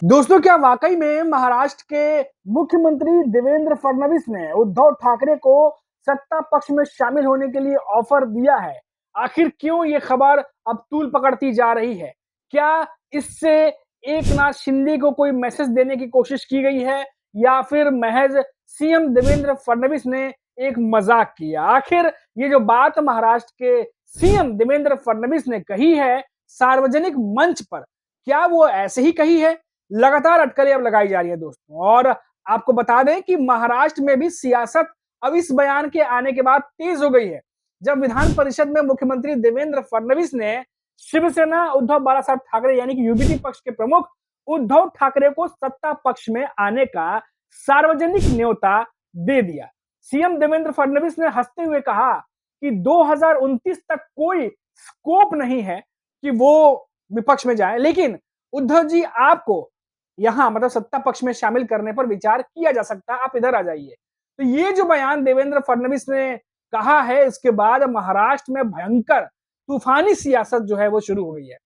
दोस्तों, क्या वाकई में महाराष्ट्र के मुख्यमंत्री देवेंद्र फडणवीस ने उद्धव ठाकरे को सत्ता पक्ष में शामिल होने के लिए ऑफर दिया है? आखिर क्यों ये खबर अब तूल पकड़ती जा रही है? क्या इससे एकनाथ शिंदे को कोई मैसेज देने की कोशिश की गई है या फिर महज सीएम देवेंद्र फडणवीस ने एक मजाक किया? आखिर ये जो बात महाराष्ट्र के सीएम देवेंद्र फडणवीस ने कही है सार्वजनिक मंच पर, क्या वो ऐसे ही कही है? लगातार अटकलें अब लगाई जा रही है दोस्तों। और आपको बता दें कि महाराष्ट्र में भी सियासत अब इस बयान के आने के बाद तेज हो गई है। जब विधान परिषद में मुख्यमंत्री देवेंद्र फडणवीस ने शिवसेना उद्धव बाला साहब ठाकरे यानी कि यूबीटी पक्ष के प्रमुख उद्धव ठाकरे को सत्ता पक्ष में आने का सार्वजनिक न्योता दे दिया। सीएम देवेंद्र फडणवीस ने हंसते हुए कहा कि 2029 तक कोई स्कोप नहीं है कि वो विपक्ष में जाए, लेकिन उद्धव जी आपको यहाँ मतलब सत्ता पक्ष में शामिल करने पर विचार किया जा सकता है, आप इधर आ जाइए। तो ये जो बयान देवेंद्र फडणवीस ने कहा है, इसके बाद महाराष्ट्र में भयंकर तूफानी सियासत जो है वो शुरू हो गई है।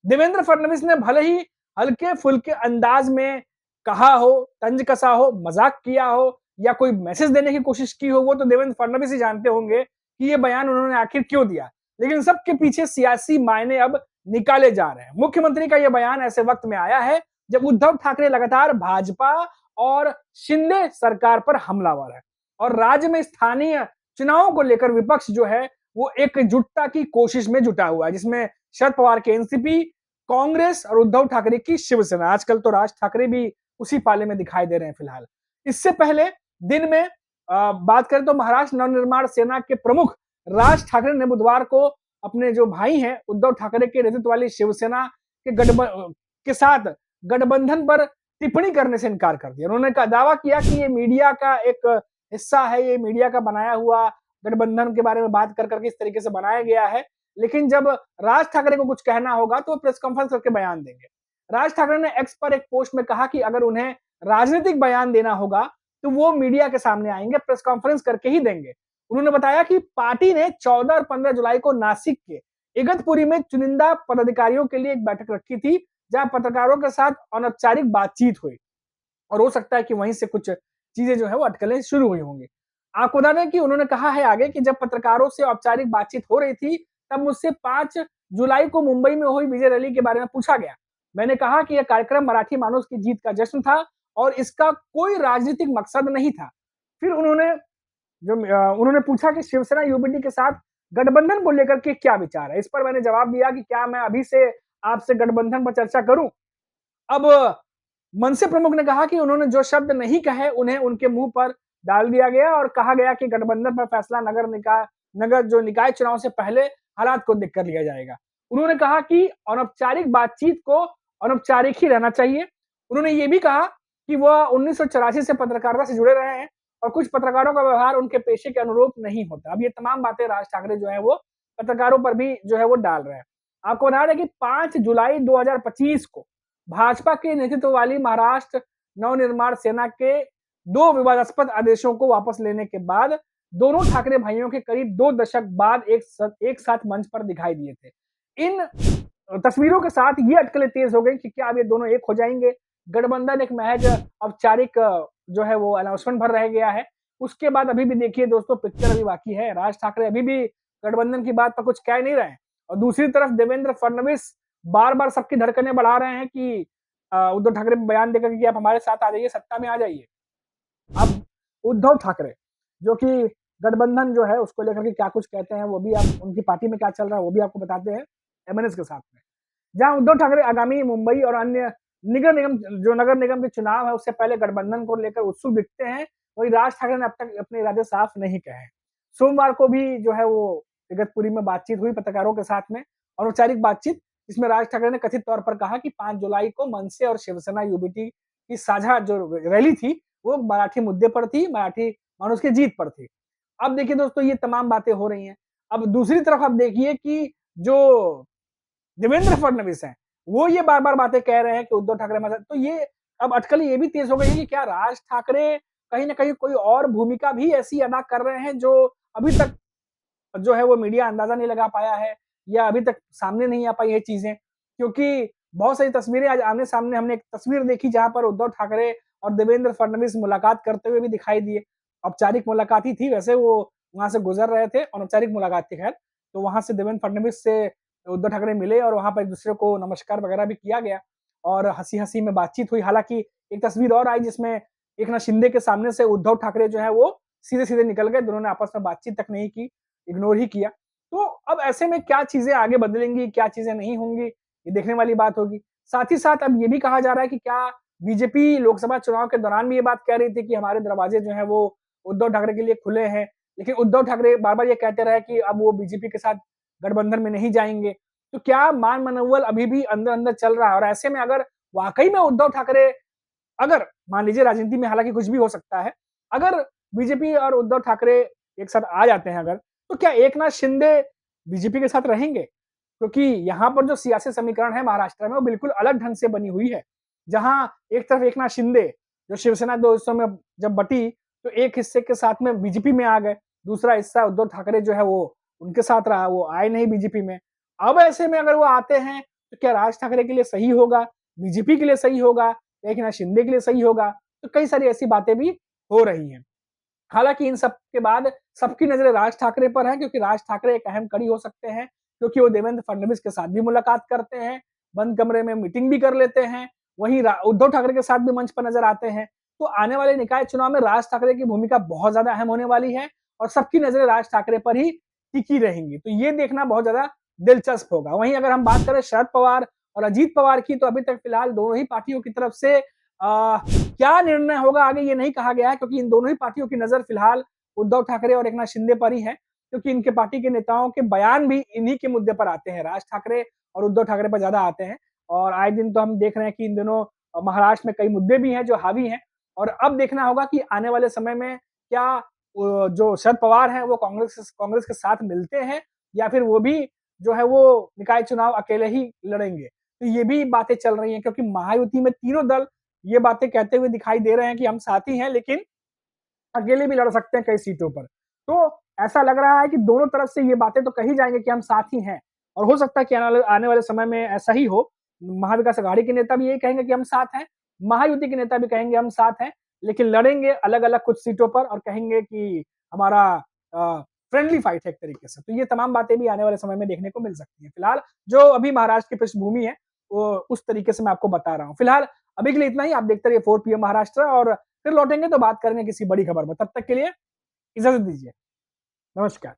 देवेंद्र फडणवीस ने भले ही हल्के-फुल्के अंदाज में कहा हो, तंज कसा हो, मजाक किया हो या कोई मैसेज देने की कोशिश की हो, वो तो देवेंद्र फडणवीस ही जानते होंगे कि ये बयान उन्होंने आखिर क्यों दिया। लेकिन सबके पीछे सियासी मायने अब निकाले जा रहे हैं। मुख्यमंत्री का यह बयान ऐसे वक्त में आया है जब उद्धव ठाकरे लगातार भाजपा और शिंदे सरकार पर हमलावर है और राज्य में स्थानीय चुनावों को लेकर विपक्ष जो है वो एकजुटता की कोशिश में जुटा हुआ है, जिसमें शरद पवार के एनसीपी, कांग्रेस और उद्धव ठाकरे की शिवसेना। आजकल तो राज ठाकरे भी उसी पाले में दिखाई दे रहे हैं फिलहाल। इससे पहले दिन में बात करें तो महाराष्ट्र नवनिर्माण सेना के प्रमुख राज ठाकरे ने बुधवार को अपने जो भाई हैं उद्धव ठाकरे के नेतृत्व वाली शिवसेना के साथ गठबंधन पर टिप्पणी करने से इनकार कर दिया। उन्होंने दावा किया कि ये मीडिया का एक हिस्सा है, ये मीडिया का बनाया हुआ गठबंधन के बारे में बात कर करके इस तरीके से बनाया गया है। लेकिन जब राज ठाकरे को कुछ कहना होगा तो प्रेस कॉन्फ्रेंस करके बयान देंगे। राज ठाकरे ने एक्स पर एक पोस्ट में कहा कि अगर उन्हें राजनीतिक बयान देना होगा तो वो मीडिया के सामने आएंगे, प्रेस कॉन्फ्रेंस करके ही देंगे। उन्होंने बताया कि पार्टी ने 14 और 15 जुलाई को नासिक के इगतपुरी में चुनिंदा पदाधिकारियों के लिए एक बैठक रखी थी, जहां पत्रकारों के साथ अनौपचारिक बातचीत हुई और हो सकता है कि वहीं से कुछ चीजें जो है वो अटकलें शुरू हुई होंगी। आपको बता दें कि उन्होंने कहा है आगे कि जब पत्रकारों से औपचारिक बातचीत हो रही थी, तब मुझसे 5 जुलाई को मुंबई में हुई विजय रैली के बारे में पूछा गया। मैंने कहा कि यह कार्यक्रम मराठी मानुस की जीत का जश्न था और इसका कोई राजनीतिक मकसद नहीं था। फिर उन्होंने पूछा कि शिवसेना यूबीटी के साथ गठबंधन को लेकर के क्या विचार है। इस पर मैंने जवाब दिया कि क्या मैं अभी से आपसे गठबंधन पर चर्चा करूं। अब मनसे प्रमुख ने कहा कि उन्होंने जो शब्द नहीं कहे उन्हें उनके मुंह पर डाल दिया गया और कहा गया कि गठबंधन पर फैसला नगर जो निकाय चुनाव से पहले हालात को देखकर लिया जाएगा। उन्होंने कहा कि अनौपचारिक बातचीत को अनौपचारिक ही रहना चाहिए। उन्होंने ये भी कहा कि वह 1984 से पत्रकारिता से जुड़े रहे हैं और कुछ पत्रकारों का व्यवहार उनके पेशे के अनुरूप नहीं होता। अब ये तमाम बातें राज ठाकरे जो है वो पत्रकारों पर भी जो है वो डाल रहे हैं। आपको बता दें कि 5 जुलाई 2025 को भाजपा के नेतृत्व वाली महाराष्ट्र नवनिर्माण सेना के 2 विवादास्पद आदेशों को वापस लेने के बाद दोनों ठाकरे भाइयों के करीब 2 दशक बाद एक साथ मंच पर दिखाई दिए थे। इन तस्वीरों के साथ ये अटकलें तेज हो गई कि क्या अब ये दोनों एक हो जाएंगे? गठबंधन एक महज औपचारिक जो है वो अनाउंसमेंट भर रह गया है। उसके बाद अभी भी देखिए दोस्तों पिक्चर अभी बाकी है। राज ठाकरे अभी भी गठबंधन की बात पर कुछ कह नहीं रहे हैं और दूसरी तरफ देवेंद्र फडणवीस बार-बार सबकी धड़कनें बढ़ा रहे हैं कि उद्धव ठाकरे बयान देकर कि आप हमारे साथ आ जाइए, सत्ता में आ जाइए। अब उद्धव ठाकरे जो कि गठबंधन जो है उसको लेकर के क्या कुछ कहते हैं, वो भी आप उनकी पार्टी में क्या चल रहा है वो भी आपको बताते हैं एमएनएस के साथ में। जहां उद्धव ठाकरे आगामी मुंबई और अन्य नगर निगम के चुनाव है उससे पहले गठबंधन को लेकर उत्सुक दिखते हैं, वहीं राज ठाकरे ने अब तक अपने इरादे साफ नहीं कहे हैं। सोमवार को भी जो है वो इगतपुरी में बातचीत हुई पत्रकारों के साथ में, अनौपचारिक बातचीत, इसमें राज ठाकरे ने कथित तौर पर कहा कि 5 जुलाई को मनसे और शिवसेना यूबीटी की साझा जो रैली थी वो मराठी मुद्दे पर थी, मराठी मानुस की जीत पर थी। अब देखिए दोस्तों ये तमाम बातें हो रही हैं। अब दूसरी तरफ आप देखिए कि जो देवेंद्र फडणवीस हैं, वो ये बार-बार बातें कह रहे हैं कि उद्धव ठाकरे मदद, तो ये अब अटकलें ये भी तेज हो गई है कि क्या राज ठाकरे कहीं न कहीं कोई और भूमिका भी ऐसी अदा कर रहे हैं जो अभी तक जो है वो मीडिया अंदाजा नहीं लगा पाया है या अभी तक सामने नहीं आ पाई है चीजें, क्योंकि बहुत सारी तस्वीरें आज आमने-सामने हमने एक तस्वीर देखी जहाँ पर उद्धव ठाकरे और देवेंद्र फडणवीस मुलाकात करते हुए भी दिखाई दिए। औपचारिक मुलाकात ही थी वैसे वो वहाँ से गुज़र रहे थे, अनौपचारिक मुलाकात थी खैर। तो वहाँ से देवेंद्र फडणवीस से उद्धव ठाकरे मिले और वहाँ पर एक-दूसरे को नमस्कार वगैरह भी किया गया और हँसी-हँसी में बातचीत हुई। हालाँकि एक तस्वीर और आई जिसमें एकनाथ शिंदे के सामने से उद्धव ठाकरे जो है वो सीधे-सीधे निकल गए, दोनों ने आपस में बातचीत तक नहीं की, इग्नोर ही किया। तो अब ऐसे में क्या चीज़ें आगे बदलेंगी, क्या चीज़ें नहीं होंगी, ये देखने वाली बात होगी। साथ ही साथ अब ये भी कहा जा रहा है कि क्या बीजेपी लोकसभा चुनाव के दौरान भी ये बात कह रही थी कि हमारे दरवाजे जो हैं वो उद्धव ठाकरे के लिए खुले हैं, लेकिन उद्धव ठाकरे बार-बार ये कहते रहे कि अब वो बीजेपी के साथ गठबंधन में नहीं जाएँगे। तो क्या मान-मनौवल अभी भी अंदर-अंदर चल रहा है और ऐसे में अगर वाक़ई में उद्धव ठाकरे अगर मान लीजिए राजनीति में हालाँकि कुछ भी हो सकता है, अगर बीजेपी और उद्धव ठाकरे एक साथ आ जाते हैं अगर, तो क्या एकनाथ शिंदे बीजेपी के साथ रहेंगे? क्योंकि यहाँ पर जो सियासी समीकरण है महाराष्ट्र में वो बिल्कुल अलग ढंग से बनी हुई है। जहाँ एक तरफ एकनाथ शिंदे जो शिवसेना 2 हिस्सों में जब बटी तो एक हिस्से के साथ में बीजेपी में आ गए, दूसरा हिस्सा उद्धव ठाकरे जो है वो उनके साथ रहा, वो आए नहीं बीजेपी में। अब ऐसे में अगर वो आते हैं तो क्या राज ठाकरे के लिए सही होगा, बीजेपी के लिए सही होगा, एकनाथ शिंदे के लिए सही होगा? तो कई सारी ऐसी बातें भी हो रही हैं। हालाँकि इन सब के बाद सबकी नज़रें राज ठाकरे पर हैं क्योंकि राज ठाकरे एक अहम कड़ी हो सकते हैं, क्योंकि वो देवेंद्र फडणवीस के साथ भी मुलाकात करते हैं, बंद कमरे में मीटिंग भी कर लेते हैं, वहीं उद्धव ठाकरे के साथ भी मंच पर नज़र आते हैं। तो आने वाले निकाय चुनाव में राज ठाकरे की भूमिका बहुत ज़्यादा अहम होने वाली है और सबकी नज़रें राज ठाकरे पर ही टिकी रहेंगी। तो ये देखना बहुत ज़्यादा दिलचस्प होगा। वहीं अगर हम बात करें शरद पवार और अजीत पवार की तो अभी तक फिलहाल दोनों ही पार्टियों की तरफ से क्या निर्णय होगा आगे ये नहीं कहा गया है क्योंकि इन दोनों ही पार्टियों की नज़र फिलहाल उद्धव ठाकरे और एकनाथ शिंदे पर ही है, क्योंकि इनके पार्टी के नेताओं के बयान भी इन्हीं के मुद्दे पर आते हैं। राज ठाकरे और उद्धव ठाकरे पर ज़्यादा आते हैं और आए दिन तो हम देख रहे हैं कि इन दोनों महाराष्ट्र में कई मुद्दे भी हैं जो हावी हैं और अब देखना होगा कि आने वाले समय में क्या जो शरद पवार हैं वो कांग्रेस के साथ मिलते हैं या फिर वो भी जो है वो निकाय चुनाव अकेले ही लड़ेंगे। तो ये भी बातें चल रही हैं क्योंकि महायुति में तीनों दल ये बातें कहते हुए दिखाई दे रहे हैं कि हम साथी हैं लेकिन अकेले भी लड़ सकते हैं कई सीटों पर। तो ऐसा लग रहा है कि दोनों तरफ से ये बातें तो कही जाएँगी कि हम साथी हैं और हो सकता है कि आने वाले समय में ऐसा ही हो। महाविकास अघाड़ी के नेता भी यही कहेंगे कि हम साथ हैं, महायुति के नेता भी कहेंगे हम साथ हैं, लेकिन लड़ेंगे अलग-अलग कुछ सीटों पर और कहेंगे कि हमारा फ्रेंडली फाइट है एक तरीके से। तो ये तमाम बातें भी आने वाले समय में देखने को मिल सकती हैं। फिलहाल जो अभी महाराष्ट्र की पृष्ठभूमि है, वो उस तरीके से मैं आपको बता रहा हूँ। फिलहाल अभी के लिए इतना ही, आप देखते रहिए 4 पीएम महाराष्ट्र और फिर लौटेंगे तो बात करेंगे किसी बड़ी खबर पर। तब तक के लिए इजाज़त दीजिए। नमस्कार।